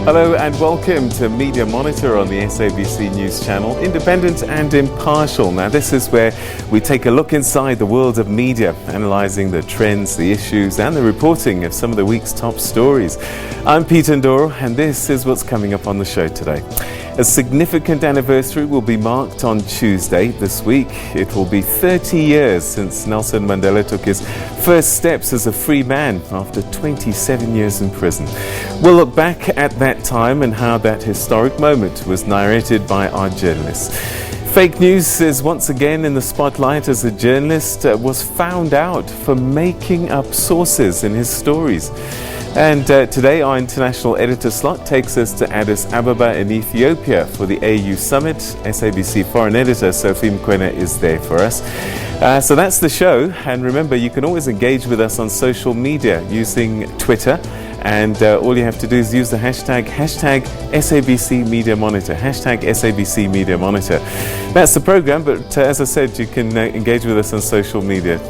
Hello and welcome to Media Monitor on the SABC News Channel, independent and impartial. Now this is where we take a look inside the world of media, analysing the trends, the issues and the reporting of some of the week's top stories. I'm Peter Ndoro and this is what's coming up on the show today. A significant anniversary will be marked on Tuesday this week. It will be 30 years since Nelson Mandela took his first steps as a free man after 27 years in prison. We'll look back at that time and how that historic moment was narrated by our journalists. Fake news is once again in the spotlight as a journalist was found out for making up sources in his stories. And today our international editor slot takes us to Addis Ababa in Ethiopia for the AU summit. SABC foreign editor Sophie Mkwena is there for us. So that's the show, and remember you can always engage with us on social media using Twitter, and all you have to do is use the hashtag SABC Media Monitor, hashtag SABC Media Monitor. That's the program, but as I said, you can engage with us on social media.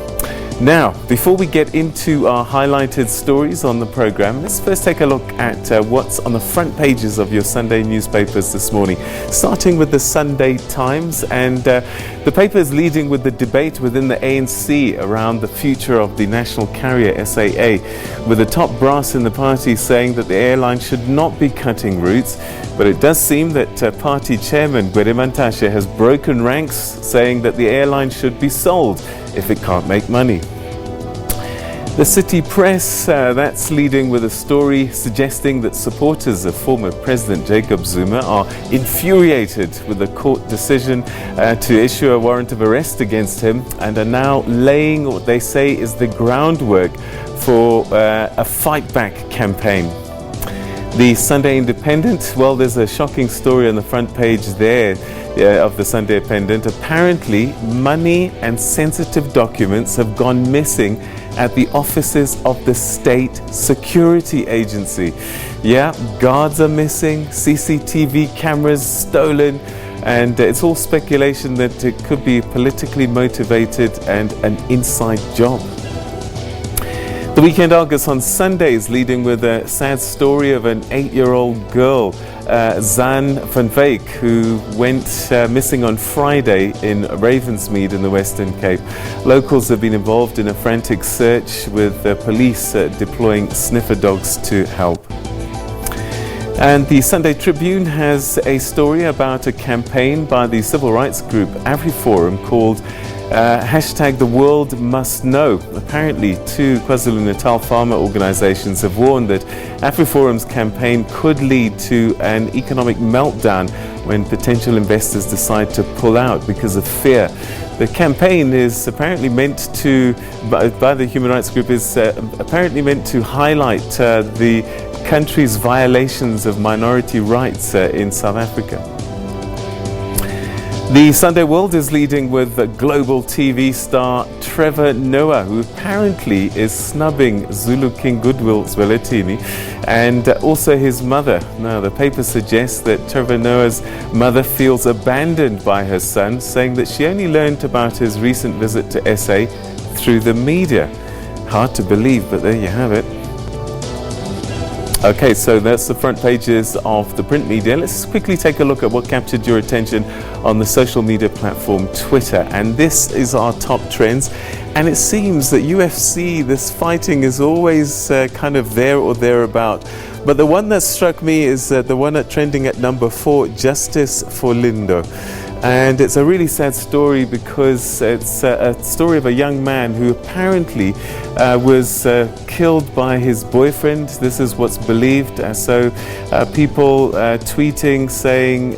Now, before we get into our highlighted stories on the program, let's first take a look at what's on the front pages of your Sunday newspapers this morning, starting with the Sunday Times. And the paper is leading with the debate within the ANC around the future of the national carrier SAA, with the top brass in the party saying that the airline should not be cutting routes. But it does seem that party chairman Gwede Mantashe has broken ranks, saying that the airline should be sold if it can't make money. The City Press, that's leading with a story suggesting that supporters of former President Jacob Zuma are infuriated with the court decision to issue a warrant of arrest against him, and are now laying what they say is the groundwork for a fight back campaign. The Sunday Independent, well, there's a shocking story on the front page there of the Sunday Independent. Apparently, money and sensitive documents have gone missing at the offices of the State Security Agency. Yeah, guards are missing, CCTV cameras stolen, and it's all speculation that it could be politically motivated and an inside job. The Weekend Argus on Sunday is leading with a sad story of an 8-year-old girl, Zan van Wyk, who went missing on Friday in Ravensmead in the Western Cape. Locals have been involved in a frantic search, with police deploying sniffer dogs to help. And the Sunday Tribune has a story about a campaign by the civil rights group AfriForum called hashtag the world must know. Apparently, two KwaZulu-Natal farmer organizations have warned that AfriForum's campaign could lead to an economic meltdown when potential investors decide to pull out because of fear. The campaign is apparently meant to, by the human rights group, is apparently meant to highlight the country's violations of minority rights in South Africa. The Sunday World is leading with global TV star Trevor Noah, who apparently is snubbing Zulu King Goodwill Zwelithini, and also his mother. Now, the paper suggests that Trevor Noah's mother feels abandoned by her son, saying that she only learned about his recent visit to SA through the media. Hard to believe, but there you have it. Okay, so that's the front pages of the print media. Let's quickly take a look at what captured your attention on the social media platform Twitter. And this is our top trends. And it seems that UFC, this fighting is always kind of there or thereabout. But the one that struck me is the one trending at number 4, Justice for Lindo. And it's a really sad story because it's a story of a young man who apparently was killed by his boyfriend. This is what's believed. So people tweeting saying,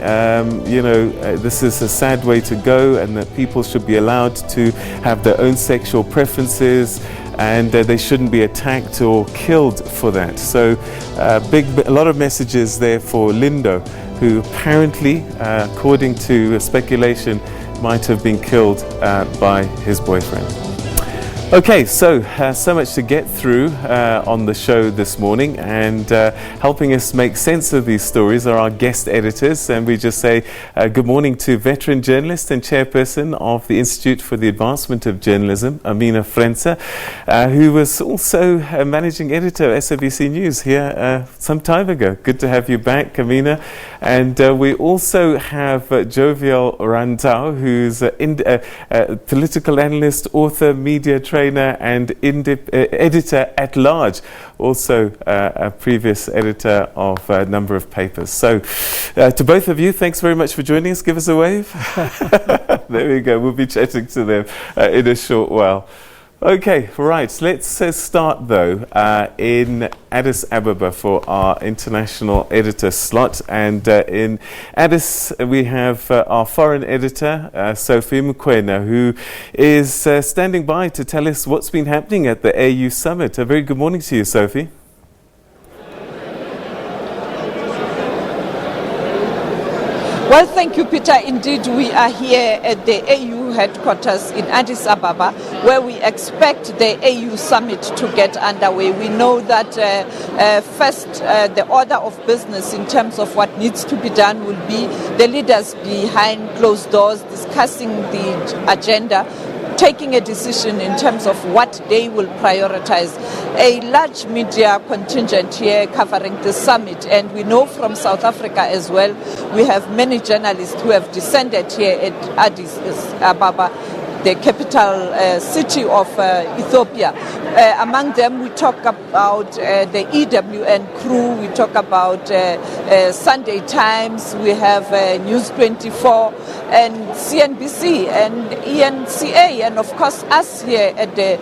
this is a sad way to go, and that people should be allowed to have their own sexual preferences, and they shouldn't be attacked or killed for that. So a lot of messages there for Lindo, who apparently, according to speculation, might have been killed by his boyfriend. Okay, so much to get through on the show this morning, and helping us make sense of these stories are our guest editors. And we just say good morning to veteran journalist and chairperson of the Institute for the Advancement of Journalism, Amina Frenza, who was also managing editor of SABC News here some time ago. Good to have you back, Amina. And we also have Jovial Rantau, who's a political analyst, author, media trainer, and editor at large, also a previous editor of a number of papers. So to both of you, thanks very much for joining us. Give us a wave. There we go. We'll be chatting to them in a short while. Okay, right. Let's start though in Addis Ababa for our international editor slot. And in Addis, we have our foreign editor, Sophie Mukwena, who is standing by to tell us what's been happening at the AU summit. A very good morning to you, Sophie. Well, thank you, Peter. Indeed, we are here at the AU headquarters in Addis Ababa, where we expect the AU summit to get underway. We know that first, the order of business in terms of what needs to be done will be the leaders behind closed doors discussing the agenda, taking a decision in terms of what they will prioritize. A large media contingent here covering the summit, and we know from South Africa as well, we have many journalists who have descended here at Addis Ababa, the capital city of Ethiopia. Among them, we talk about the EWN crew, we talk about Sunday Times, we have News 24 and CNBC and ENCA, and of course us here at the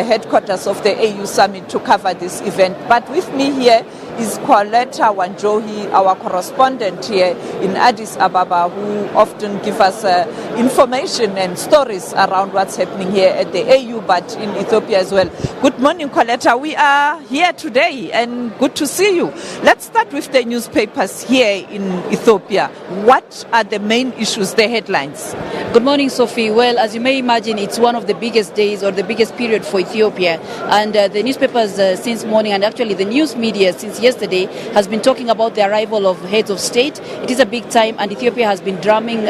headquarters of the AU Summit to cover this event. But with me here is Coletta Wanjohi, our correspondent here in Addis Ababa, who often give us information and stories around what's happening here at the AU, but in Ethiopia as well. Good morning, Coletta. We are here today and good to see you. Let's start with the newspapers here in Ethiopia. What are the main issues, the headlines? Good morning, Sophie. Well, as you may imagine, it's one of the biggest days or the biggest period for Ethiopia. And the newspapers since morning, and actually the news media since yesterday, has been talking about the arrival of heads of state. It is a big time, and Ethiopia has been drumming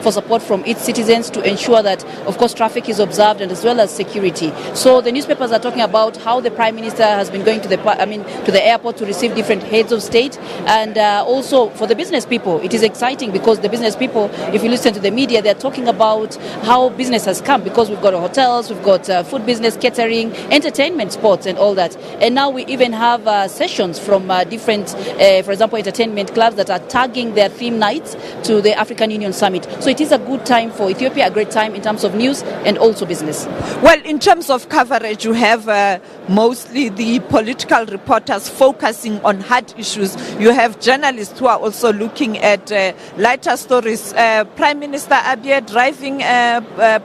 for support from its citizens to ensure that, of course, traffic is observed and as well as security. So the newspapers are talking about how the Prime Minister has been going to the airport to receive different heads of state. And also for the business people, it is exciting because the business people, if you listen to the media, they're talking about how business has come, because we've got hotels, we've got food business, catering, entertainment, sports and all that. And now we even have sessions from different, for example, entertainment clubs that are tagging their theme nights to the African Union Summit. So it is a good time for Ethiopia, a great time in terms of news and also business. Well, in terms of coverage, you have mostly the political reporters focusing on hard issues. You have journalists who are also looking at lighter stories. Prime Minister Abiy driving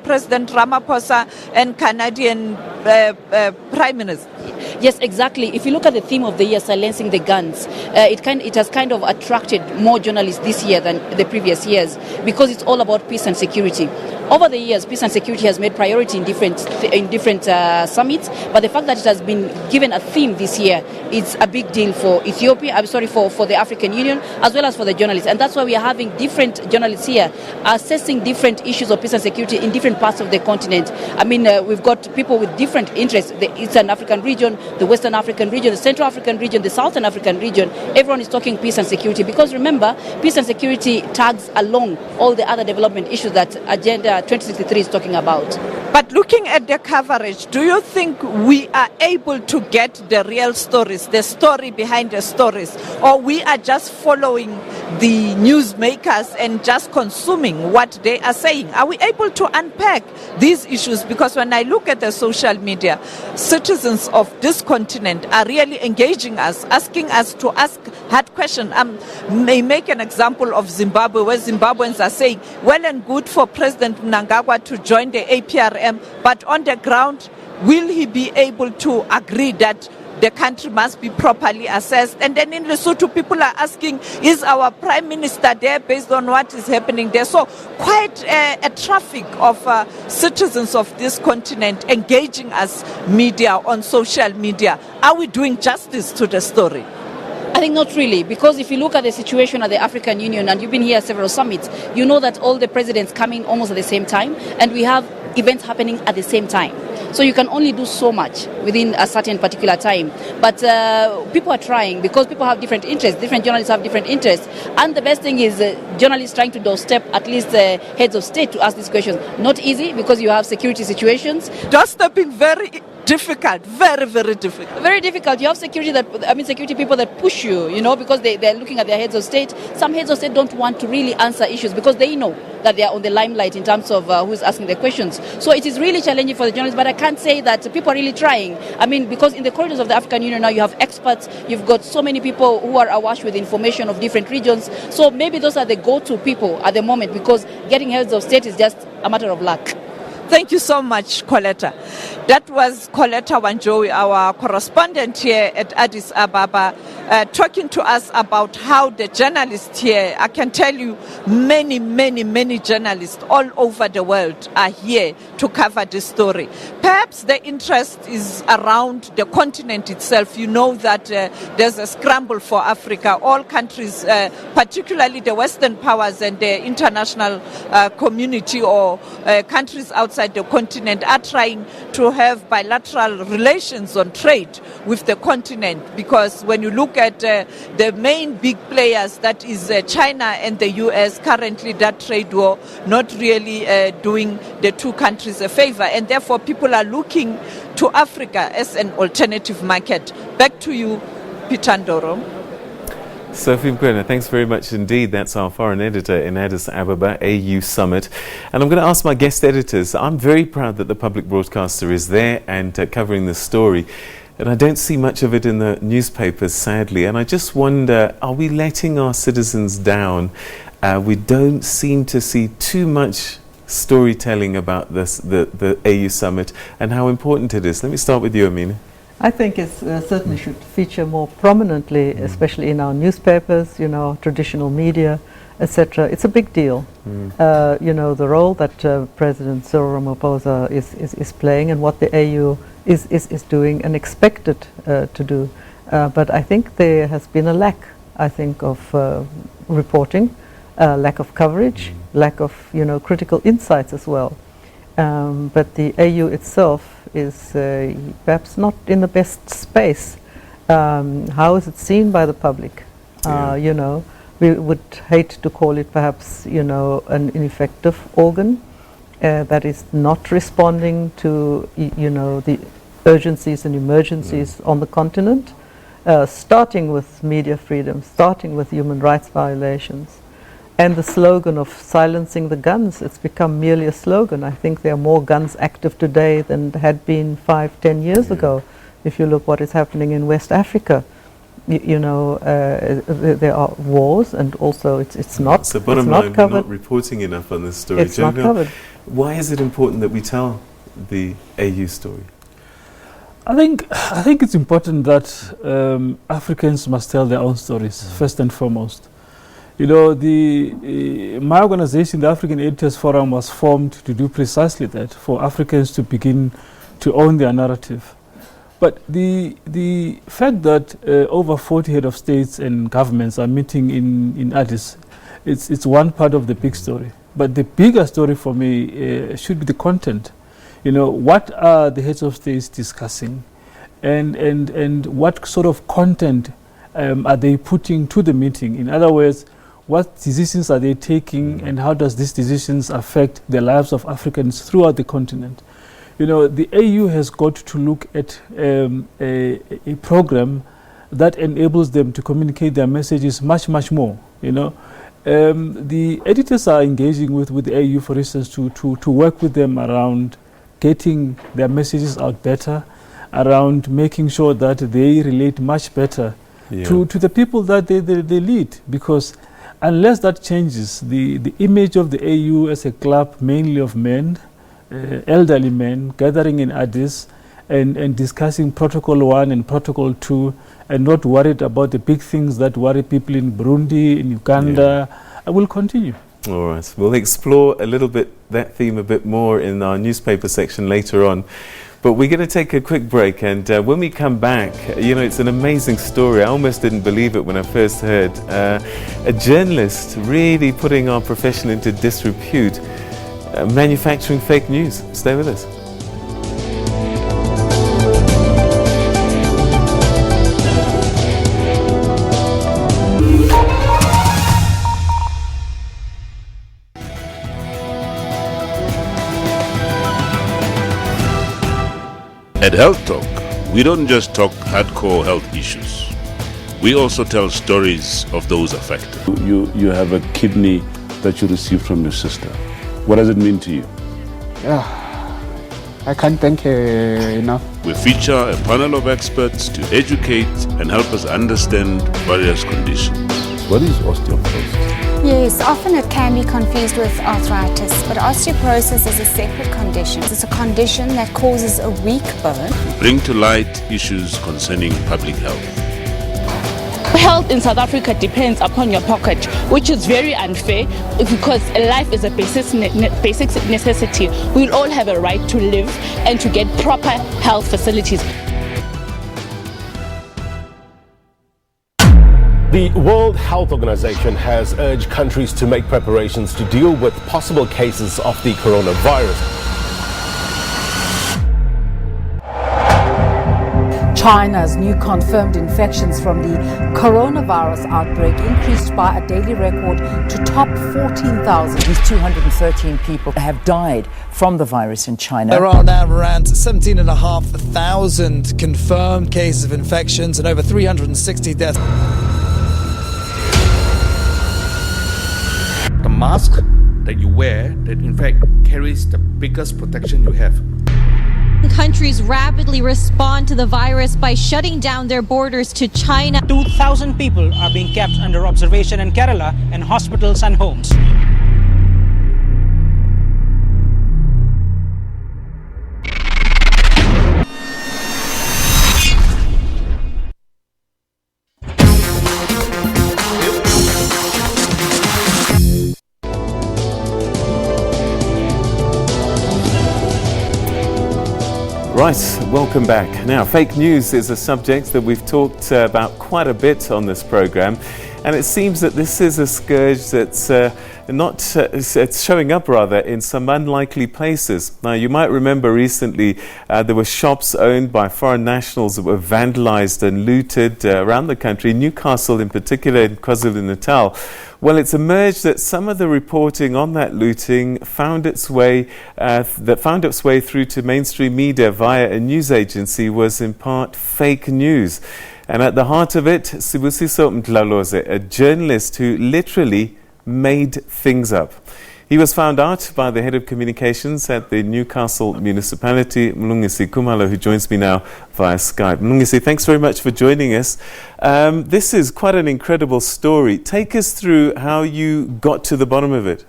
President Ramaphosa and Canadian Prime Minister. Yes, exactly. If you look at the theme of the year, silencing the guns, it has kind of attracted more journalists this year than the previous years, because it's all about peace and security. Over the years, peace and security has made priority in different summits, but the fact that it has been given a theme this year is a big deal for Ethiopia. For the African Union as well as for the journalists, and that's why we are having different journalists here assessing different issues of peace and security in different parts of the continent. I mean, we've got people with different interests: the Eastern African region, the Western African region, the Central African region, the Southern African region. Everyone is talking peace and security because remember, peace and security tags along all the other development issues that Agenda 2063 is talking about. But looking at the coverage, do you think we are able to get the real stories, the story behind the stories, or we are just following the newsmakers and just consuming what they are saying? Are we able to unpack these issues? Because when I look at the social media, citizens of this continent are really engaging us, asking us to ask hard questions. I may make an example of Zimbabwe, where Zimbabweans are saying, well and good for President Mnangagwa to join the APRM, but on the ground, will he be able to agree that the country must be properly assessed. And then in Lesotho, people are asking, is our Prime Minister there based on what is happening there? So quite a traffic of citizens of this continent engaging as media on social media. Are we doing justice to the story? I think not really, because if you look at the situation at the African Union, and you've been here at several summits, you know that all the presidents come in almost at the same time, and we have events happening at the same time. So you can only do so much within a certain particular time. But people are trying, because people have different interests. Different journalists have different interests. And the best thing is journalists trying to doorstep at least heads of state to ask these questions. Not easy, because you have security situations. Doorstepping very difficult, very, very difficult. Very difficult. You have security people that push you, because they're looking at their heads of state. Some heads of state don't want to really answer issues because they know that they are on the limelight in terms of who's asking the questions. So it is really challenging for the journalists, but I can't say that people are really trying. Because in the corridors of the African Union now you have experts, you've got so many people who are awash with information of different regions. So maybe those are the go-to people at the moment, because getting heads of state is just a matter of luck. Thank you so much, Coletta. That was Coletta Wanjowi, our correspondent here at Addis Ababa, talking to us about how the journalists here, I can tell you many, many, many journalists all over the world are here to cover this story. Perhaps the interest is around the continent itself. You know that there's a scramble for Africa. All countries, particularly the Western powers and the international community or countries outside the continent, are trying to have bilateral relations on trade with the continent, because when you look at the main big players, that is China and the US, currently that trade war not really doing the two countries a favor, and therefore people are looking to Africa as an alternative market. Back to you, Peter Ndoro. Sophie Mkwena, thanks very much indeed. That's our foreign editor in Addis Ababa, AU Summit. And I'm going to ask my guest editors. I'm very proud that the public broadcaster is there and covering the story. And I don't see much of it in the newspapers, sadly. And I just wonder, are we letting our citizens down? We don't seem to see too much storytelling about this, the AU Summit and how important it is. Let me start with you, Amina. I think it certainly should feature more prominently, especially in our newspapers, traditional media, etc. It's a big deal. The role that President Cyril Ramaphosa is playing and what the AU is doing and expected to do. But I think there has been a lack, of reporting, lack of coverage, lack of, critical insights as well. But the AU itself is perhaps not in the best space. How is it seen by the public? We would hate to call it perhaps, an ineffective organ that is not responding to, the urgencies and emergencies on the continent, starting with media freedom, starting with human rights violations. And the slogan of silencing the guns, it's become merely a slogan. I think there are more guns active today than had been 5-10 years ago. If you look what is happening in West Africa, there are wars, and also it's not. So bottom line, we're not reporting enough on this story. It's not covered. Why is it important that we tell the AU story? I think it's important that Africans must tell their own stories first and foremost. My organization, the African Editors Forum, was formed to do precisely that, for Africans to begin to own their narrative. But the fact that over 40 head of states and governments are meeting in Addis, it's one part of the big story. But the bigger story for me should be the content. What are the heads of states discussing, and what sort of content are they putting to the meeting? In other words, what decisions are they taking, and how does these decisions affect the lives of Africans throughout the continent? The AU has got to look at a program that enables them to communicate their messages much, much more. The editors are engaging with the AU, for instance, to work with them around getting their messages out better, around making sure that they relate much better to the people that they lead, because unless that changes, the image of the AU as a club mainly of men, elderly men gathering in Addis and discussing Protocol 1 and Protocol 2, and not worried about the big things that worry people in Burundi, in Uganda. I will continue. All right. We'll explore a little bit that theme a bit more in our newspaper section later on. But we're going to take a quick break, and when we come back, you know, it's an amazing story. I almost didn't believe it when I first heard. A journalist really putting our profession into disrepute, manufacturing fake news. Stay with us. At Health Talk, we don't just talk hardcore health issues. We also tell stories of those affected. You have a kidney that you received from your sister. What does it mean to you? I can't thank her enough. We feature a panel of experts to educate and help us understand various conditions. What is osteoporosis? Yes, often it can be confused with arthritis, but osteoporosis is a separate condition. It's a condition that causes a weak bone. Bring to light issues concerning public health. Health in South Africa depends upon your pocket, which is very unfair because life is a basic necessity. We'll all have a right to live and to get proper health facilities. The World Health Organization has urged countries to make preparations to deal with possible cases of the coronavirus. China's new confirmed infections from the coronavirus outbreak increased by a daily record to top 14,000. At least 213 people have died from the virus in China. There are now around 17,500 confirmed cases of infections and over 360 deaths. The mask that you wear that in fact carries the biggest protection you have. Countries rapidly respond to the virus by shutting down their borders to China. 2,000 people are being kept under observation in Kerala in hospitals and homes. Right, welcome back. Now, fake news is a subject that we've talked about quite a bit on this program, and it seems that this is a scourge that's it's showing up rather in some unlikely places. Now, you might remember recently there were shops owned by foreign nationals that were vandalized and looted around the country, Newcastle in particular, in KwaZulu-Natal. Well, it's emerged that some of the reporting on that looting found its way through to mainstream media via a news agency was in part fake news. And at the heart of it, Sibusiso Mdlaloze, a journalist who literally made things up. He was found out by the head of communications at the Newcastle municipality, Mlungisi Kumalo, who joins me now via Skype. Mlungisi, thanks very much for joining us. This is quite an incredible story. Take us through how you got to the bottom of it.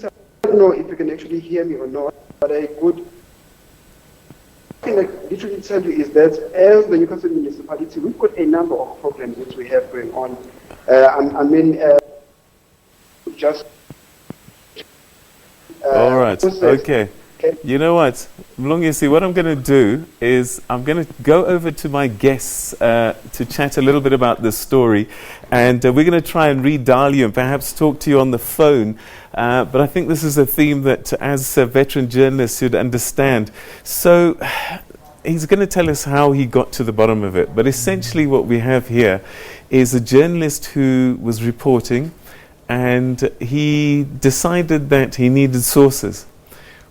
I don't know if you can actually hear me or not, but I could. Thing I literally tell you is that as the Newcastle municipality, we've got a number of programs that we have going on. All right. Okay. You know what, Mlungisi, what I'm going to do is I'm going to go over to my guests to chat a little bit about this story, and we're going to try and redial you and perhaps talk to you on the phone. But I think this is a theme that, as a veteran journalist, should understand. So he's going to tell us how he got to the bottom of it. But essentially what we have here is a journalist who was reporting, and he decided that he needed sources,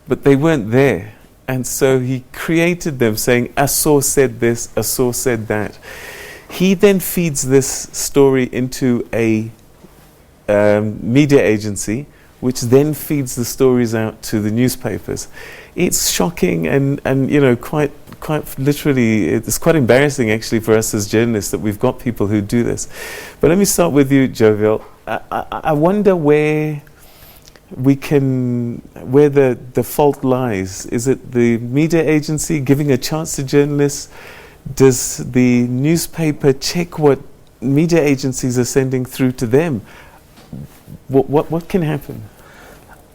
but they weren't there. And so he created them saying, a source said this, a source said that. He then feeds this story into a media agency, which then feeds the stories out to the newspapers. It's shocking and you know, quite literally, it's quite embarrassing actually for us as journalists that we've got people who do this. But let me start with you, Jovial. I wonder where where the fault lies? Is it the media agency giving a chance to journalists? Does the newspaper check what media agencies are sending through to them? What can happen?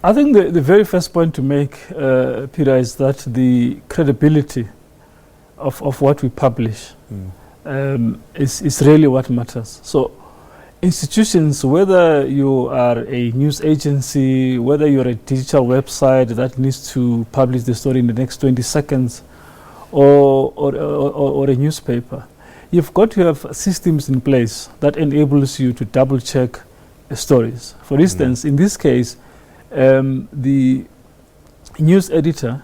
I think the very first point to make, Peter, is that the credibility of what we publish is really what matters. So institutions, whether you are a news agency, whether you're a digital website that needs to publish the story in the next 20 seconds, or a newspaper, you've got to have systems in place that enables you to double check stories. For instance, in this case, the news editor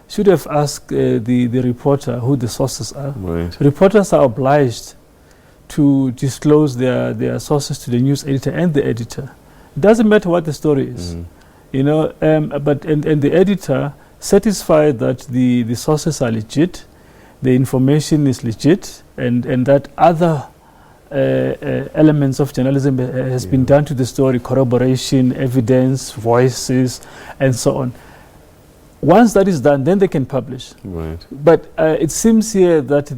should have asked the reporter who the sources are. Right. Reporters are obliged to disclose their sources to the news editor and the editor. It doesn't matter what the story is, you know. But the editor, satisfied that the sources are legit, the information is legit, and that other elements of journalism has been done to the story, corroboration, evidence, voices, and so on. Once that is done, then they can publish. Right. But it seems here that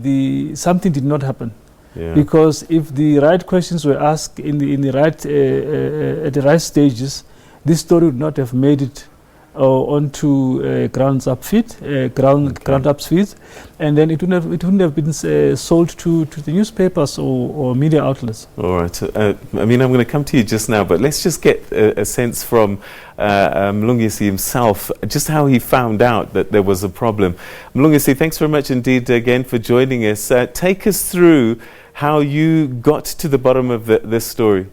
something did not happen. Yeah. Because if the right questions were asked in the right at the right stages, this story would not have made it onto ground up feed, and then it wouldn't have been sold to the newspapers or media outlets. All right. I mean, I'm going to come to you just now, but let's just get a sense from Mlungisi himself, just how he found out that there was a problem. Mlungisi, thanks very much indeed again for joining us. Take us through how you got to the bottom of this story.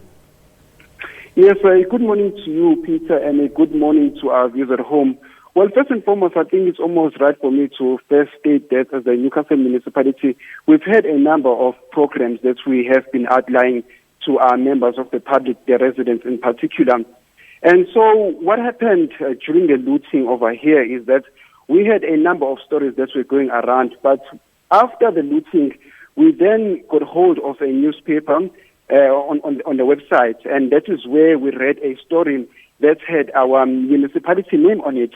Yes, good morning to you, Peter, and a good morning to our viewers at home. Well, first and foremost, I think it's almost right for me to first state that as the Newcastle municipality, we've had a number of programs that we have been outlining to our members of the public, the residents in particular. And so what happened during the looting over here is that we had a number of stories that were going around, but after the looting, we then got hold of a newspaper on the website, and that is where we read a story that had our municipality name on it.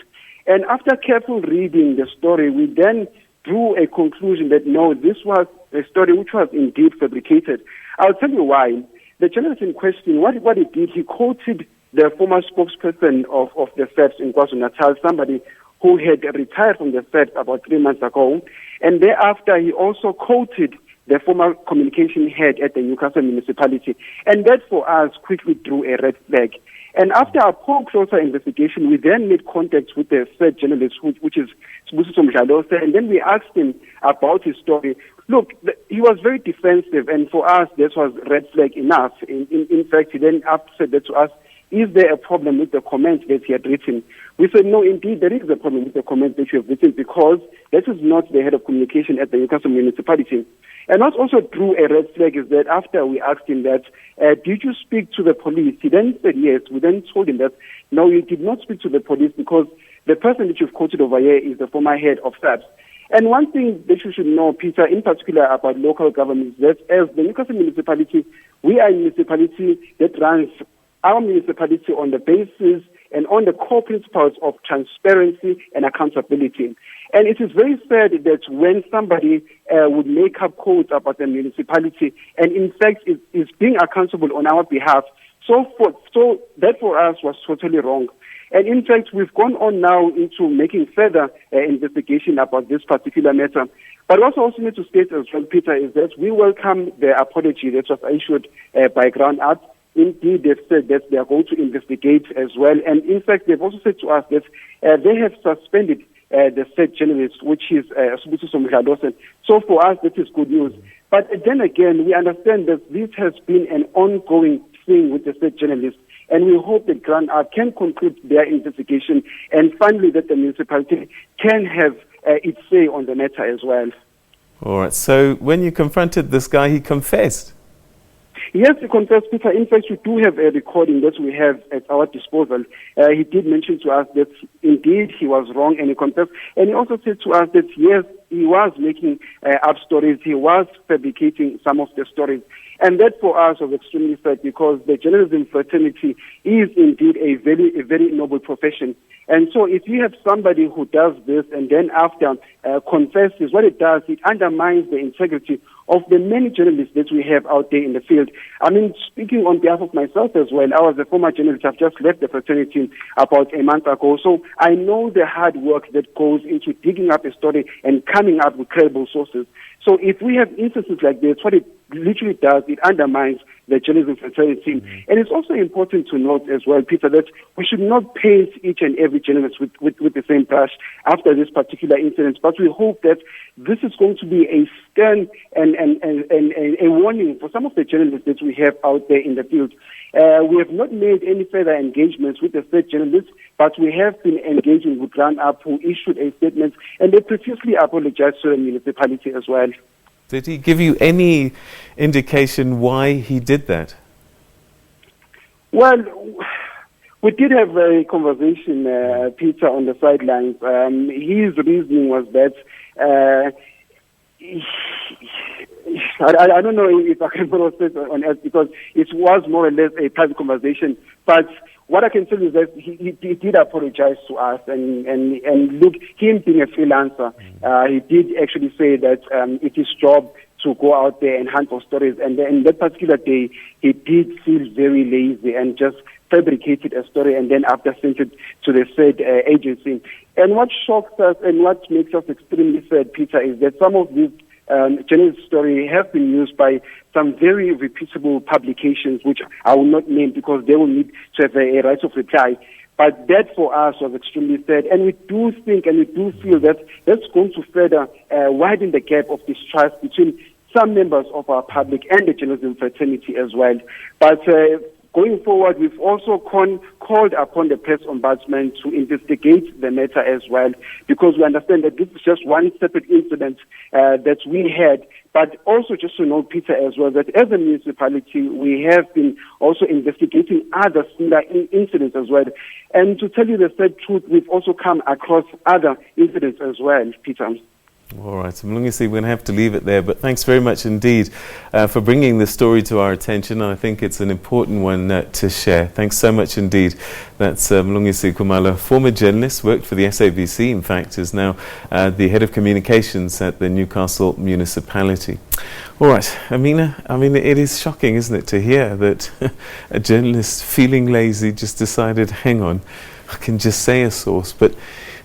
And after careful reading the story, we then drew a conclusion that no, this was a story which was indeed fabricated. I'll tell you why. The journalist in question, what he did, he quoted the former spokesperson of the FEDS in KwaZulu-Natal, somebody who had retired from the FEDS about 3 months ago, and thereafter he also quoted the former communication head at the Newcastle municipality. And that for us quickly drew a red flag. And after a closer investigation, we then made contact with the third journalist, which is Sibusiso Mdlalose, and then we asked him about his story. Look, he was very defensive, and for us, this was red flag enough. In fact, he then said that to us, is there a problem with the comment that he had written? We said, no, indeed, there is a problem with the comment that you have written because this is not the head of communication at the Newcastle municipality. And what also drew a red flag is that after we asked him that, did you speak to the police? He then said yes. We then told him that, no, you did not speak to the police because the person that you've quoted over here is the former head of SABC. And one thing that you should know, Peter, in particular about local governments, that as the Newcastle municipality, we are a municipality that runs our municipality on the basis and on the core principles of transparency and accountability. And it is very sad that when somebody would make up quotes about the municipality and in fact is being accountable on our behalf, so that for us was totally wrong. And in fact, we've gone on now into making further investigation about this particular matter. But what I also need to state as well, Peter, is that we welcome the apology that was issued by Ground Up. Indeed, they've said that they are going to investigate as well. And in fact, they've also said to us that they have suspended the said journalist, which is Sibusiso Mdlalose. So for us, this is good news. But then again, we understand that this has been an ongoing thing with the said journalist. And we hope that Grand Art can conclude their investigation and finally that the municipality can have its say on the matter as well. All right. So when you confronted this guy, he confessed? Yes, he confessed, Peter. In fact, we do have a recording that we have at our disposal. He did mention to us that indeed he was wrong and he confessed. And he also said to us that yes, making up stories. He was fabricating some of the stories. And that for us was extremely sad, because the journalism fraternity is indeed a very noble profession. And so if you have somebody who does this and then after confesses, what it does, it undermines the integrity of the many journalists that we have out there in the field. I mean, speaking on behalf of myself as well, I was a former journalist. I've just left the fraternity about a month ago. So I know the hard work that goes into digging up a story and coming up with credible sources. So if we have instances like this, what it literally does, it undermines the journalism fraternity. And it's also important to note as well, Peter, that we should not paint each and every journalist with the same brush after this particular incident, but we hope that this is going to be a stern and a warning for some of the journalists that we have out there in the field. We have not made any further engagements with the state journalists, but we have been engaging with Run Up, who issued a statement, and they profusely apologized to the municipality as well. Did he give you any indication why he did that? Well, we did have a conversation, Peter, on the sidelines. His reasoning was that I don't know if I can follow this on air, because it was more or less a private conversation. But what I can tell you is that he did apologize to us, and look, him being a freelancer, he did actually say that it's his job to go out there and hunt for stories. And then that particular day, he did feel very lazy and just fabricated a story and then after sent it to the said agency. And what shocks us and what makes us extremely sad, Peter, is that some of these journalist stories have been used by some very reputable publications, which I will not name because they will need to have a right of reply. But that for us was extremely sad. And we do think and we do feel that that's going to further widen the gap of distrust between some members of our public and the journalism fraternity as well. But going forward, we've also called upon the press ombudsman to investigate the matter as well, because we understand that this is just one separate incident that we had. But also just to know, Peter, as well, that as a municipality, we have been also investigating other similar incidents as well. And to tell you the sad truth, we've also come across other incidents as well, Peter. All right, so Mlungisi, we're going to have to leave it there, but thanks very much indeed for bringing this story to our attention. I think it's an important one to share. Thanks so much indeed. That's Mlungisi Khumalo, former journalist, worked for the SABC, in fact, is now the head of communications at the Newcastle municipality. All right, Amina, I mean, it is shocking, isn't it, to hear that a journalist feeling lazy just decided, hang on, I can just say a source, but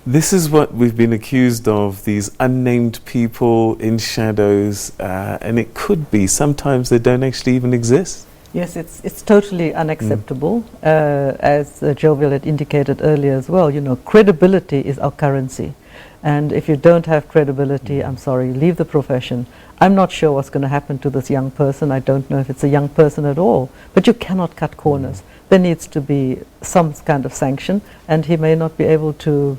this is what we've been accused of, these unnamed people in shadows, and it could be sometimes they don't actually even exist. Yes, it's totally unacceptable. As Jovial had indicated earlier as well, you know, credibility is our currency. And if you don't have credibility, I'm sorry, leave the profession. I'm not sure what's going to happen to this young person. I don't know if it's a young person at all. But you cannot cut corners. There needs to be some kind of sanction, and he may not be able to,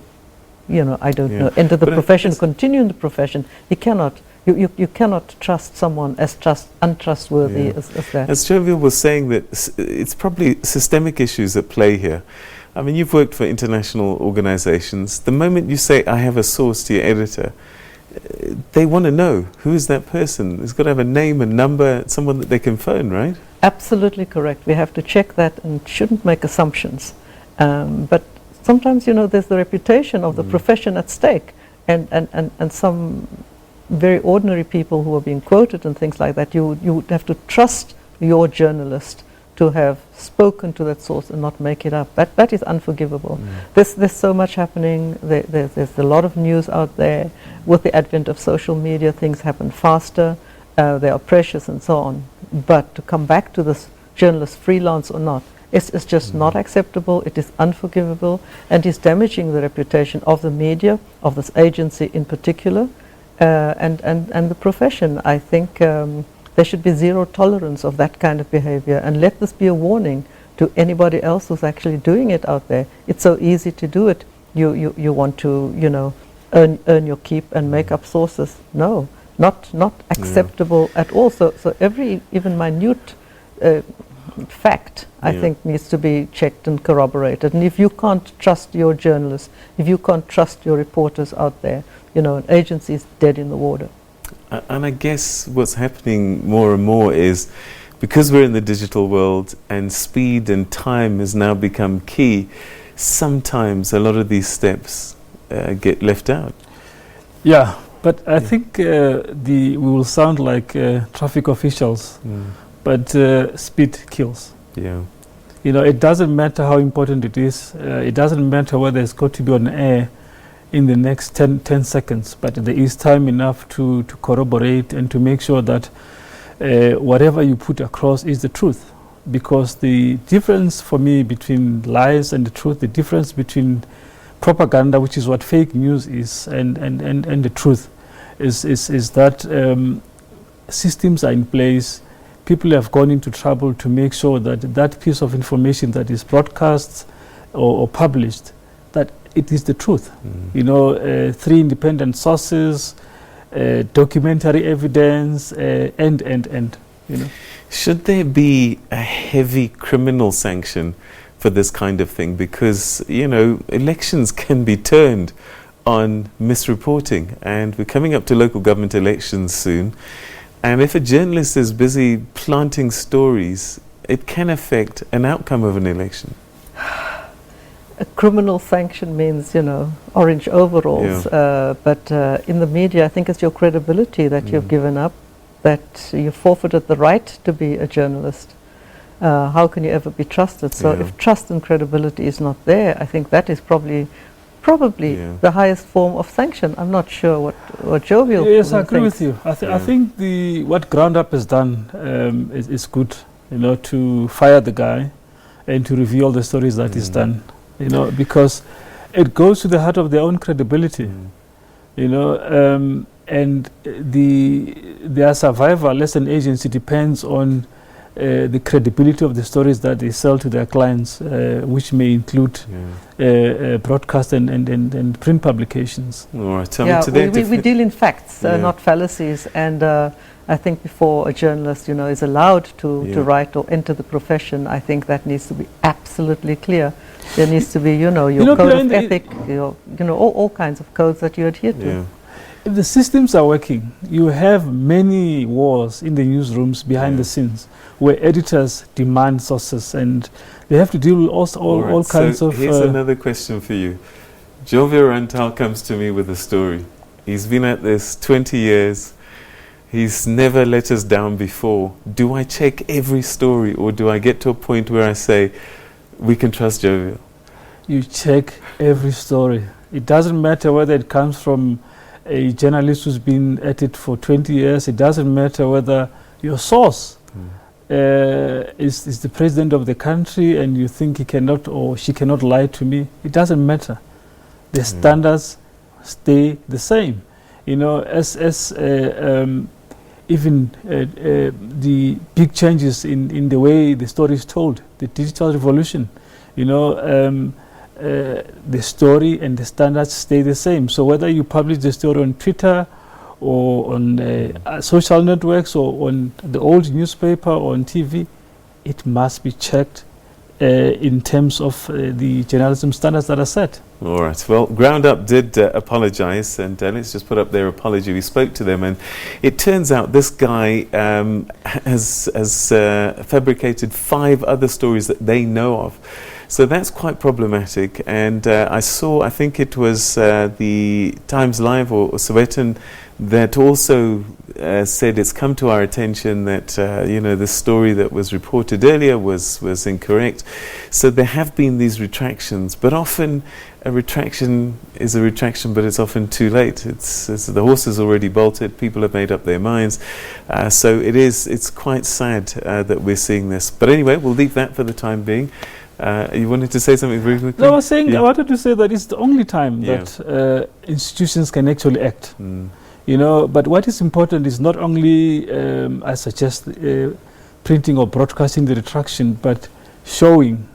you know, I don't know, enter the profession, continue in the profession. You cannot, you cannot trust someone as untrustworthy as that. As Jovial was saying, that it's probably systemic issues at play here. I mean, you've worked for international organizations. The moment you say, I have a source to your editor, they want to know, who is that person? It's got to have a name, a number, someone that they can phone, right? Absolutely correct. We have to check that and shouldn't make assumptions. But sometimes, you know, there's the reputation of the profession at stake, and some very ordinary people who are being quoted and things like that. You would have to trust your journalist to have spoken to that source and not make it up. That is unforgivable. There's so much happening. There's a lot of news out there. With the advent of social media, things happen faster. They are precious and so on. But to come back to this journalist, freelance or not, it's just not acceptable. It is unforgivable, and is damaging the reputation of the media, of this agency in particular, and the profession. I think there should be zero tolerance of that kind of behavior, and let this be a warning to anybody else who's actually doing it out there. It's so easy to do it. You want to, you know, earn your keep and make up sources. No, not acceptable at all. So every even minute fact, I think, needs to be checked and corroborated. And if you can't trust your journalists, if you can't trust your reporters out there, an agency is dead in the water. And I guess what's happening more and more is, because we're in the digital world and speed and time has now become key, sometimes a lot of these steps get left out. Yeah, but I think we will sound like traffic officials, but speed kills. Yeah. It doesn't matter how important it is. It doesn't matter whether it's got to be on air in the next 10 seconds, but there is time enough to corroborate and to make sure that whatever you put across is the truth. Because the difference for me between lies and the truth, the difference between propaganda, which is what fake news is, and the truth, is that systems are in place. People have gone into trouble to make sure that that piece of information that is broadcast or published, that it is the truth. 3 independent sources, documentary evidence, and. Should there be a heavy criminal sanction for this kind of thing? Because, elections can be turned on misreporting, and we're coming up to local government elections soon. And if a journalist is busy planting stories, it can affect an outcome of an election. A criminal sanction means, orange overalls. Yeah. But in the media, I think it's your credibility that you've given up, that you forfeited the right to be a journalist. How can you ever be trusted? So if trust and credibility is not there, I think that is probably the highest form of sanction. I'm not sure what Jovial Yes, I agree with you. I think what Ground Up has done is good, to fire the guy and to reveal the stories that he's done, because it goes to the heart of their own credibility, and their survival as an agency depends on the credibility of the stories that they sell to their clients, which may include broadcast and print publications. All right, we deal in facts, not fallacies, and I think before a journalist, is allowed to write or enter the profession, I think that needs to be absolutely clear. There needs to be, your code of ethic, all kinds of codes that you adhere to. Yeah. If the systems are working, you have many wars in the newsrooms behind the scenes, where editors demand sources and they have to deal with all kinds of... Here's another question for you. Jovial Rantal comes to me with a story. He's been at this 20 years. He's never let us down before. Do I check every story, or do I get to a point where I say, we can trust Jovial? You check every story. It doesn't matter whether it comes from a journalist who's been at it for 20 years. It doesn't matter whether your source is the president of the country and you think he cannot or she cannot lie to me. It doesn't matter. The standards stay the same. Even the big changes in the way the story is told, the digital revolution, the story and the standards stay the same. So whether you publish the story on Twitter or on social networks or on the old newspaper or on TV, it must be checked in terms of the journalism standards that are set. All right. Well, Ground Up did apologize, and let's just put up their apology. We spoke to them, and it turns out this guy has fabricated 5 other stories that they know of. So that's quite problematic. And I think it was the Times Live or Sowetan that also said it's come to our attention that the story that was reported earlier was incorrect. So there have been these retractions, but often a retraction is a retraction, but it's often too late. It's the horse is already bolted. People have made up their minds. So it's quite sad that we're seeing this. But anyway, we'll leave that for the time being. You wanted to say something very quickly? No, I wanted to say that it's the only time that institutions can actually act. But what is important is not only, I suggest, printing or broadcasting the retraction, but showing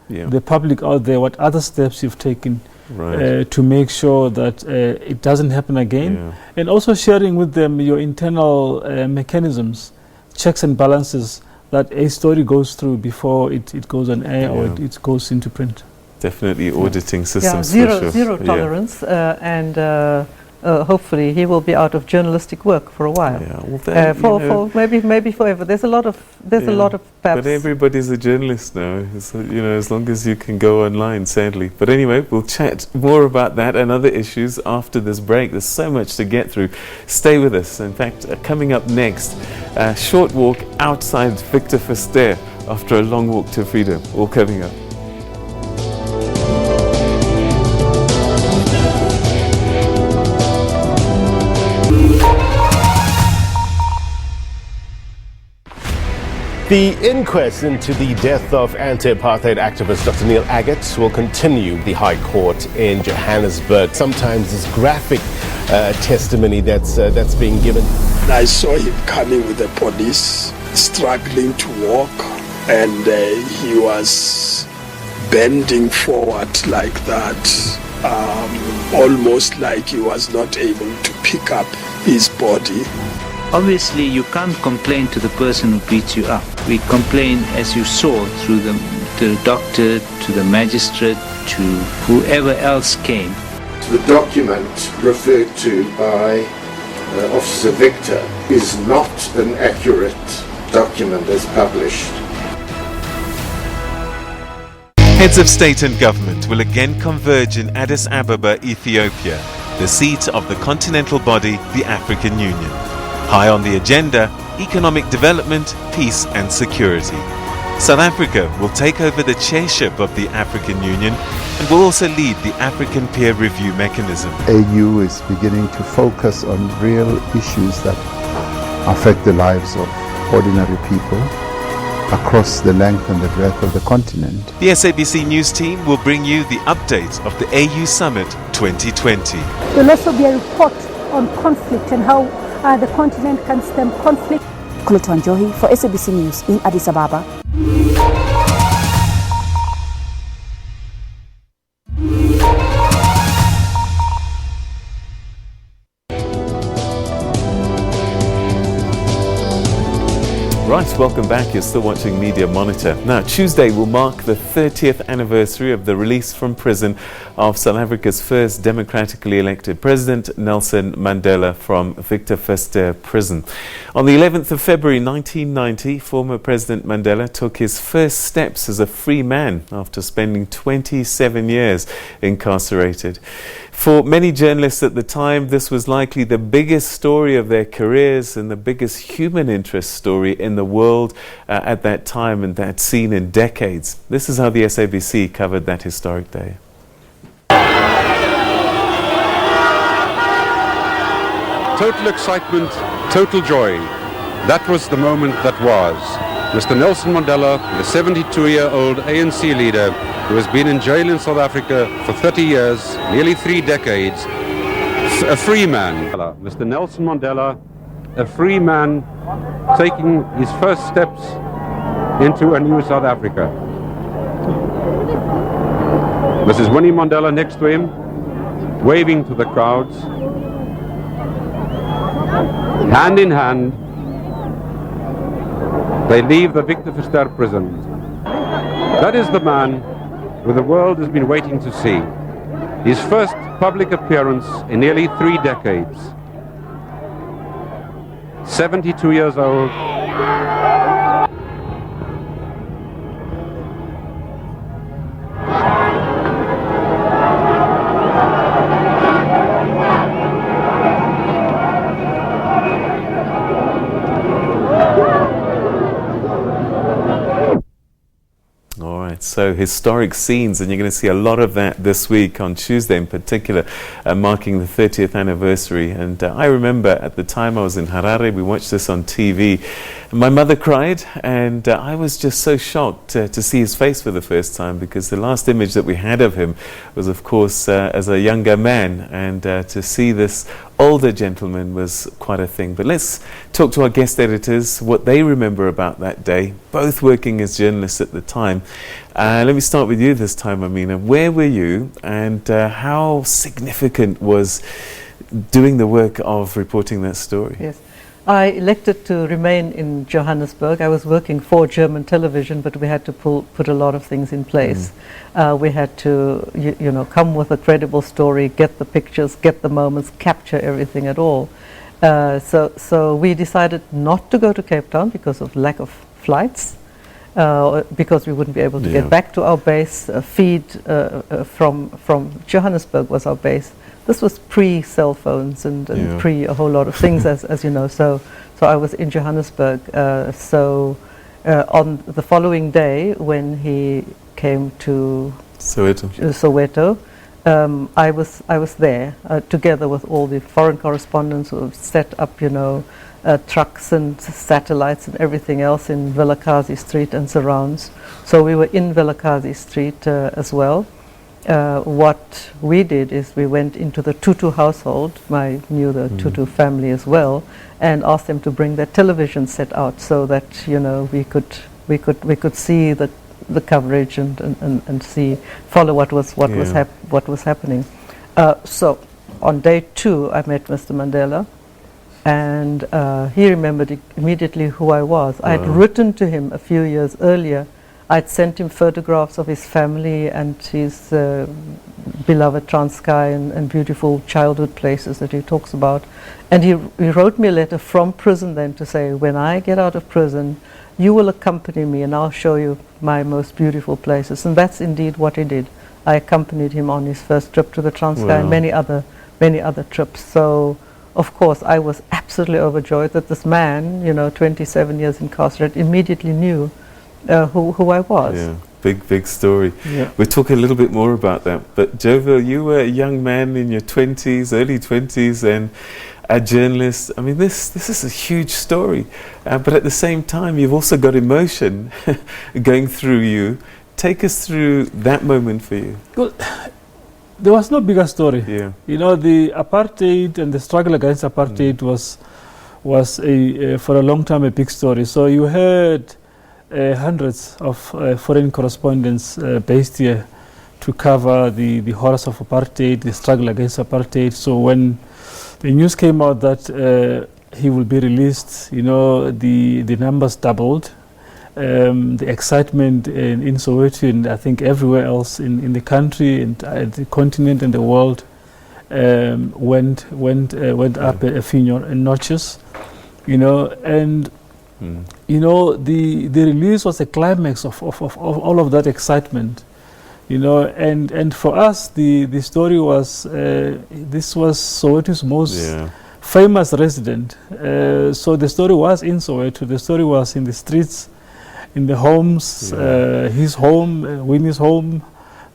the public out there what other steps you've taken to make sure that it doesn't happen again, and also sharing with them your internal mechanisms, checks and balances that a story goes through before it goes on air or it goes into print. Definitely auditing systems. Zero tolerance, and hopefully he will be out of journalistic work for a while. Yeah, well then, for maybe forever. There's a lot of perhaps. But everybody's a journalist now. So, as long as you can go online, sadly. But anyway, we'll chat more about that and other issues after this break. There's so much to get through. Stay with us. In fact, coming up next, a short walk outside Victor Verster after a long walk to freedom. All coming up. The inquest into the death of anti-apartheid activist Dr. Neil Agate will continue the High Court in Johannesburg. Sometimes this graphic testimony that's being given. I saw him coming with the police, struggling to walk, and he was bending forward like that, almost like he was not able to pick up his body. Obviously, you can't complain to the person who beats you up. We complain, as you saw, through the doctor, to the magistrate, to whoever else came. The document referred to by Officer Victor is not an accurate document as published. Heads of state and government will again converge in Addis Ababa, Ethiopia, the seat of the continental body, the African Union. High on the agenda, economic development, peace and security. South Africa will take over the chairship of the African Union and will also lead the African peer review mechanism. AU is beginning to focus on real issues that affect the lives of ordinary people across the length and the breadth of the continent. The SABC News team will bring you the update of the AU Summit 2020. There will also be a report on conflict and how the continent can stem conflict. Kuleton Johi for SABC News in Addis Ababa. Right, welcome back. You're still watching Media Monitor. Now, Tuesday will mark the 30th anniversary of the release from prison of South Africa's first democratically elected president, Nelson Mandela, from Victor Verster prison. On the 11th of February 1990, former President Mandela took his first steps as a free man after spending 27 years incarcerated. For many journalists at the time, this was likely the biggest story of their careers and the biggest human interest story in the world at that time, and that seen in decades. This is how the SABC covered that historic day. Total excitement, total joy. That was the moment that was. Mr. Nelson Mandela, the 72-year-old ANC leader who has been in jail in South Africa for 30 years, nearly 3 decades, a free man. Mr. Nelson Mandela, a free man, taking his first steps into a new South Africa. Mrs. Winnie Mandela next to him, waving to the crowds, hand in hand. They leave the Victor Verster prison. That is the man who the world has been waiting to see. His first public appearance in nearly 3 decades. 72 years old. So historic scenes, and you're going to see a lot of that this week on Tuesday in particular, marking the 30th anniversary. And I remember at the time I was in Harare, we watched this on TV. My mother cried, and I was just so shocked to see his face for the first time, because the last image that we had of him was, of course, as a younger man, and to see this older gentleman was quite a thing. But let's talk to our guest editors, what they remember about that day, both working as journalists at the time. Let me start with you this time, Amina. Where were you, and how significant was doing the work of reporting that story? Yes. I elected to remain in Johannesburg. I was working for German television, but we had to put a lot of things in place. We had to, you know, come with a credible story, get the pictures, get the moments, capture everything at all. So we decided not to go to Cape Town because of lack of flights, because we wouldn't be able to get back to our base. Feed from Johannesburg was our base. This was pre-cell phones and pre a whole lot of things, as you know. So I was in Johannesburg. On the following day, when he came to Soweto, I was there together with all the foreign correspondents who set up, you know, trucks and satellites and everything else in Vilakazi Street and surrounds. So we were in Vilakazi Street as well. What we did is we went into the Tutu household. I knew the Tutu family as well, and asked them to bring their television set out so that, you know, we could see the coverage and follow what was happening. So on day 2, I met Mr. Mandela, and he remembered immediately who I was. I had written to him a few years earlier. I'd sent him photographs of his family and his beloved Transkei and beautiful childhood places that he talks about. And he wrote me a letter from prison then to say, when I get out of prison, you will accompany me and I'll show you my most beautiful places. And that's indeed what he did. I accompanied him on his first trip to the Transkei and many other trips. So, of course, I was absolutely overjoyed that this man, you know, 27 years incarcerated, immediately knew who I was. Yeah, big story. Yeah. We'll talk a little bit more about that. But Jovo, you were a young man in your 20s, early 20s, and a journalist. I mean, this is a huge story. But at the same time, you've also got emotion going through you. Take us through that moment for you. Well, there was no bigger story. Yeah. You know, the apartheid and the struggle against apartheid was for a long time a big story. So you heard hundreds of foreign correspondents based here to cover the horrors of apartheid, the struggle against apartheid. So when the news came out that he will be released, you know, the numbers doubled. The excitement in Soweto and I think everywhere else in the country and the continent and the world went up a few notches, you know, and you know, the release was a climax of all of that excitement, you know, and for us the story was this was Soweto's most famous resident. So the story was in Soweto, the story was in the streets, in the homes, his home, Winnie's home.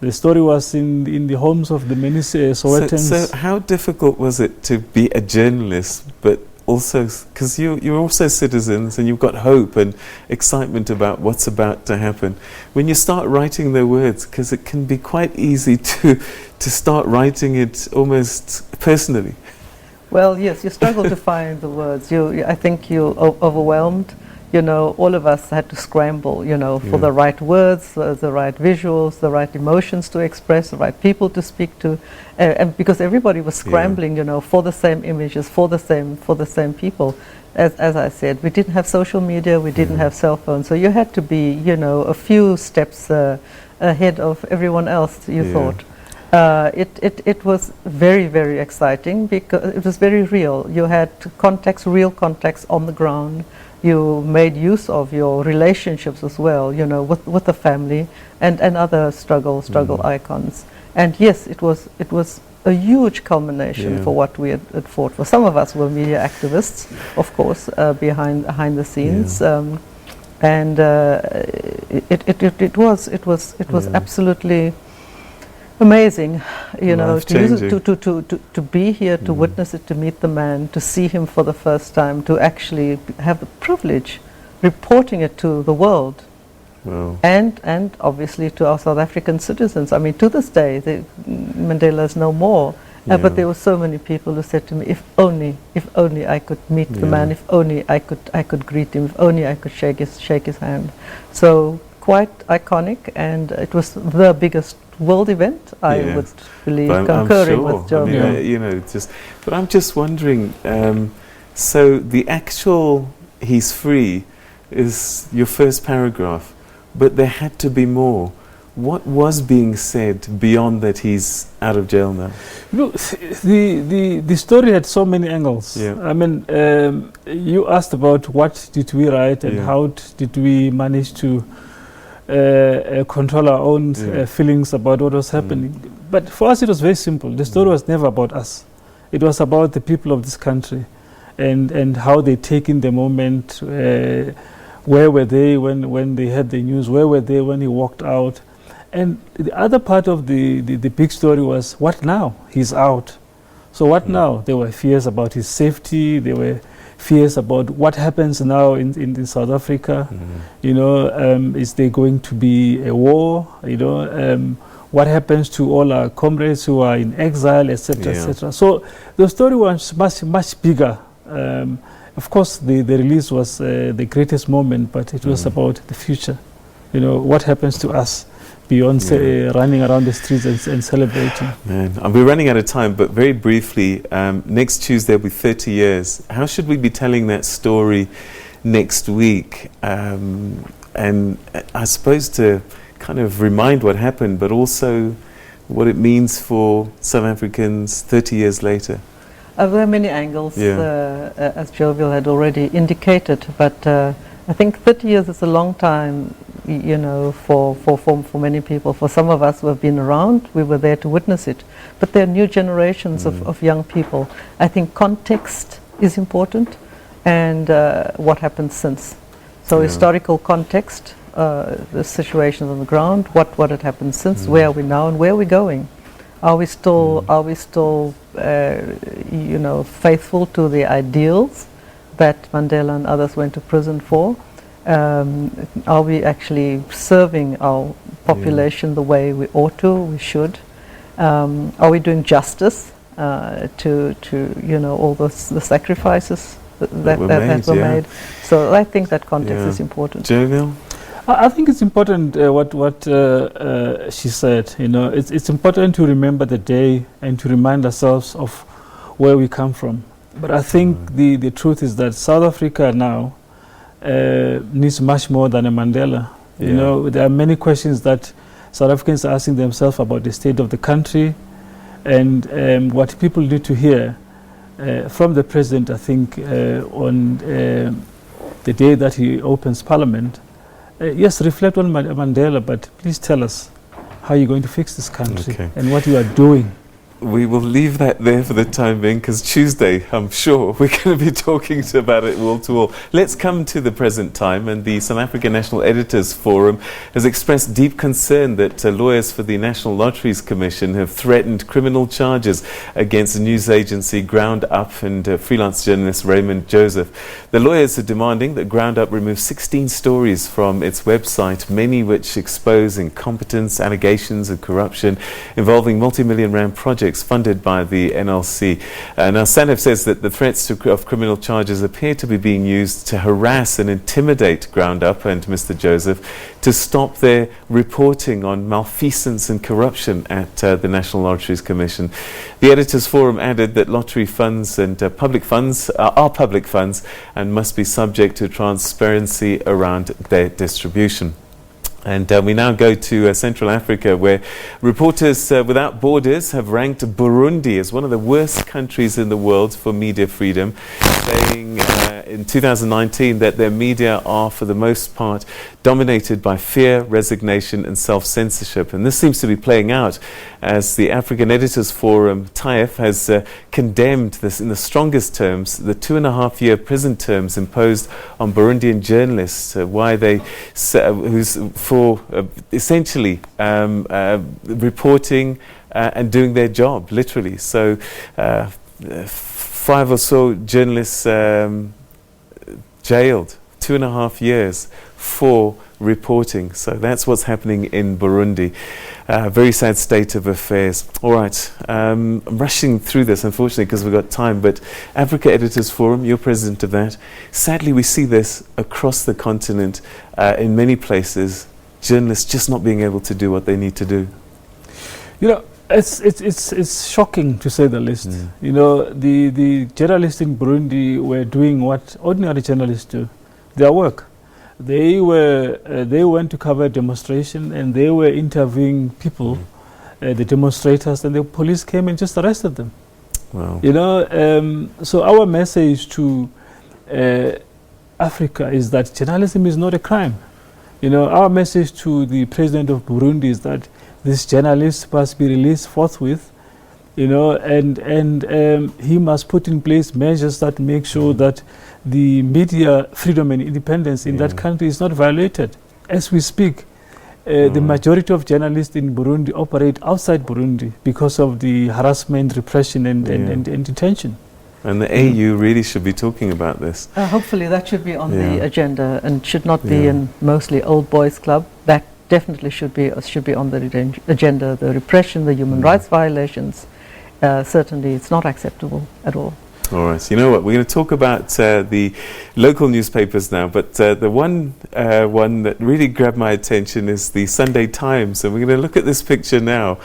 The story was in the homes of the many Sowetans. So how difficult was it to be a journalist, but also, because you're also citizens and you've got hope and excitement about what's about to happen. When you start writing their words, because it can be quite easy to start writing it almost personally. Well, yes, you struggle to find the words. I think you're overwhelmed. You know, all of us had to scramble, you know, for the right words, the right visuals, the right emotions to express, the right people to speak to, and because everybody was scrambling, you know, for the same images, for the same people. As I said, we didn't have social media, we didn't have cell phones, so you had to be, you know, a few steps ahead of everyone else. You thought. It was very, very exciting because it was very real. You had real contacts on the ground. You made use of your relationships as well, you know, with the family and other struggle icons. And yes, it was a huge culmination for what we had fought for. Some of us were media activists, of course, behind the scenes, and it was absolutely amazing, you know, to be here, to witness it, to meet the man, to see him for the first time, to actually have the privilege reporting it to the world, and obviously to our South African citizens. I mean, to this day, Mandela is no more, but there were so many people who said to me, if only I could meet the man, if only I could greet him, if only I could shake his hand. So quite iconic, and it was the biggest world event, I would believe, concurring with John. I mean, you know, but I'm just wondering, So the actual "he's free" is your first paragraph, but there had to be more. What was being said beyond that he's out of jail now? Look, the story had so many angles. Yeah. I mean, you asked about what did we write and how did we manage to control our own feelings about what was happening. But for us, it was very simple. The story was never about us. It was about the people of this country and how they take in the moment. Where were they when they had the news? Where were they when he walked out? And the other part of the big story was, what now? He's out. So what now? There were fears about his safety. There were fears about what happens now in South Africa. You know, is there going to be a war? You know, what happens to all our comrades who are in exile, etc., etc. So the story was much bigger. Of course, the release was the greatest moment, but it was about the future. You know, what happens to us beyond running around the streets and celebrating. Man, we're running out of time, but very briefly, next Tuesday will be 30 years. How should we be telling that story next week? And I suppose to kind of remind what happened, but also what it means for South Africans 30 years later. There are many angles, as Jovial had already indicated, but I think 30 years is a long time, you know, for many people. For some of us who have been around, we were there to witness it. But there are new generations of young people. I think context is important, and what happened since. So historical context, the situations on the ground, what had happened since, where are we now, and where are we going? Are we still, you know, faithful to the ideals that Mandela and others went to prison for? Are we actually serving our population the way we ought to, we should? Are we doing justice to you know, all the sacrifices that were made? So I think that context is important. Jovial? I think it's important what she said. You know, it's important to remember the day and to remind ourselves of where we come from. But I think the truth is that South Africa now needs much more than a Mandela. You know, there are many questions that South Africans are asking themselves about the state of the country, and what people need to hear from the president, I think, on the day that he opens Parliament. Yes, reflect on Mandela, but please tell us how you're going to fix this country and what you are doing. We will leave that there for the time being, because Tuesday, I'm sure, we're going to be talking about it wall to wall. Let's come to the present time, and the South African National Editors Forum has expressed deep concern that lawyers for the National Lotteries Commission have threatened criminal charges against news agency Ground Up and freelance journalist Raymond Joseph. The lawyers are demanding that Ground Up remove 16 stories from its website, many which expose incompetence, allegations of corruption involving multi-million rand projects funded by the NLC. Now, SANEF says that the threats of criminal charges appear to be being used to harass and intimidate Ground Up and Mr. Joseph to stop their reporting on malfeasance and corruption at the National Lotteries Commission. The Editors Forum added that lottery funds and public funds are public funds and must be subject to transparency around their distribution. And we now go to Central Africa, where Reporters Without Borders have ranked Burundi as one of the worst countries in the world for media freedom, saying in 2019 that their media are, for the most part, dominated by fear, resignation and self-censorship. And this seems to be playing out as the African Editors Forum, TAIF, has condemned this in the strongest terms, the 2.5-year prison terms imposed on Burundian journalists, for essentially reporting and doing their job, literally. So 5 or so journalists jailed, 2.5 years for reporting. So that's what's happening in Burundi. Very sad state of affairs. All right, I'm rushing through this, unfortunately, because we've got time, but Africa Editors Forum, you're president of that. Sadly, we see this across the continent in many places, journalists just not being able to do what they need to do. You know, It's shocking, to say the least. You know, the journalists in Burundi were doing what ordinary journalists do, their work. They went to cover a demonstration, and they were interviewing people, the demonstrators, and the police came and just arrested them. Wow. You know, so our message to Africa is that journalism is not a crime. You know, our message to the president of Burundi is that this journalist must be released forthwith, you know, and he must put in place measures that make sure that the media freedom and independence in that country is not violated. As we speak, the majority of journalists in Burundi operate outside Burundi because of the harassment, repression, and detention. And the AU really should be talking about this. Hopefully that should be on the agenda and should not be in mostly old boys club. That definitely should be on the agenda. The repression, the human rights violations, certainly it's not acceptable at all. All right, you know what, we're going to talk about the local newspapers now, but the one that really grabbed my attention is the Sunday Times, and we're going to look at this picture now.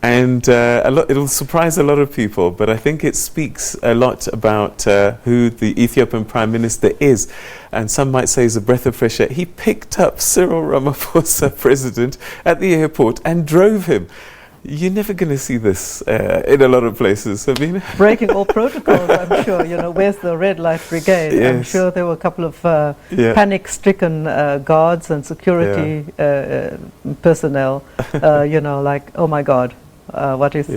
And it'll surprise a lot of people, but I think it speaks a lot about who the Ethiopian Prime Minister is. And some might say he's a breath of fresh air. He picked up Cyril Ramaphosa, president, at the airport and drove him. You're never going to see this in a lot of places. I mean, breaking all protocols, I'm sure. You know, where's the red light brigade? Yes. I'm sure there were a couple of panic-stricken guards and security personnel. You know, like, oh my God. What is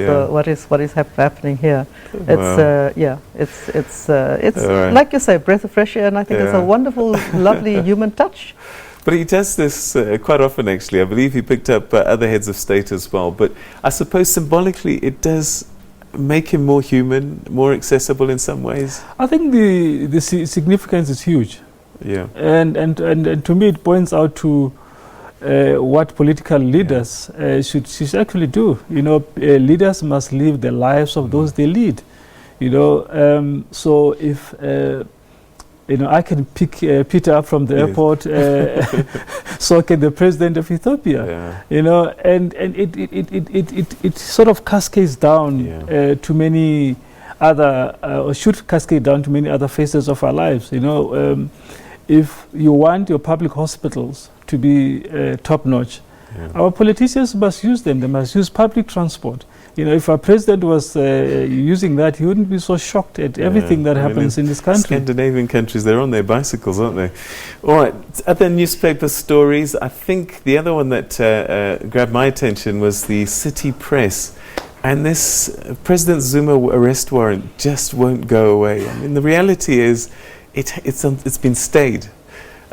happening here? It's like you say, breath of fresh air, and I think it's a wonderful, lovely human touch. But he does this quite often, actually. I believe he picked up other heads of state as well. But I suppose symbolically, it does make him more human, more accessible in some ways. I think the significance is huge. Yeah, and to me, it points out to what political leaders should actually do. You know, leaders must live the lives of those they lead. You know, so if you know, I can pick Peter up from the airport, so can the president of Ethiopia. You know, and it sort of cascades down to many other, or should cascade down to many other phases of our lives. You know, if you want your public hospitals to be top-notch, our politicians must use them. They must use public transport. You know, if our president was using that, he wouldn't be so shocked at everything that happens in this country. Scandinavian countries, they're on their bicycles, aren't they? All right, other newspaper stories. I think the other one that grabbed my attention was the City Press. And this President Zuma arrest warrant just won't go away. I mean, the reality is it's been stayed.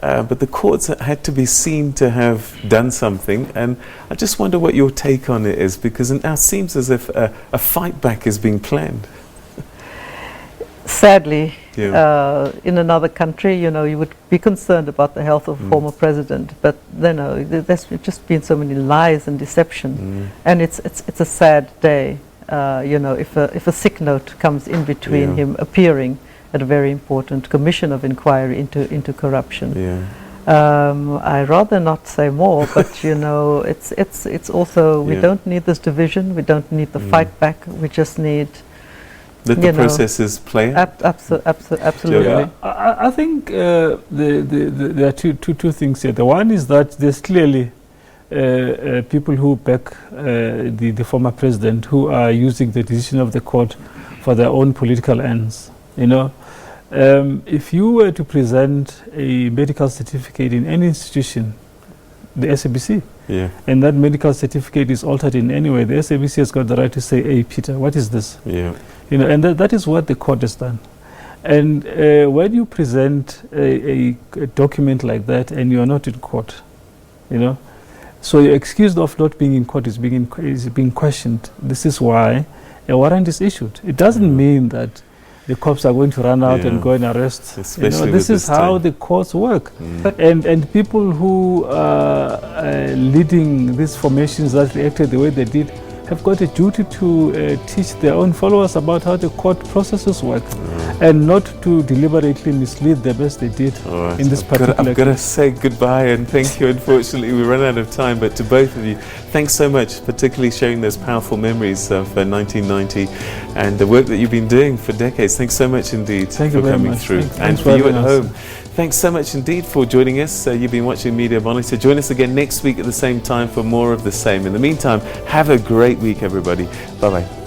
But the courts had to be seen to have done something, and I just wonder what your take on it is, because it now seems as if a fight back is being planned. Sadly, in another country, you know, you would be concerned about the health of a former president, but you know, there's just been so many lies and deception, and it's a sad day. You know, if a sick note comes in between him appearing at a very important commission of inquiry into corruption. I'd rather not say more, but you know, it's also, we don't need this division, we don't need the fight back, we just need let the processes play out. Absolutely. Yeah. I think there are two things here. The one is that there's clearly people who back the former president who are using the decision of the court for their own political ends. You know, if you were to present a medical certificate in any institution, the SABC, and that medical certificate is altered in any way, the SABC has got the right to say, "Hey, Peter, what is this?" You know, and that is what the court has done. And when you present a document like that and you are not in court, you know, so you're excused of not being in court is being questioned. This is why a warrant is issued. It doesn't mean that the cops are going to run out and go and arrest. You know, this is how the courts work. And people who are leading these formations that reacted the way they did have got a duty to teach their own followers about how the court processes work. and not to deliberately mislead them as they did in this particular I've got to say goodbye and thank you. Unfortunately, we run out of time, but to both of you, thanks so much, particularly sharing those powerful memories of 1990 and the work that you've been doing for decades. Thanks so much indeed for coming through. And for you at home, thanks so much indeed for joining us. You've been watching Media Monitor. Join us again next week at the same time for more of the same. In the meantime, have a great week, everybody. Bye-bye.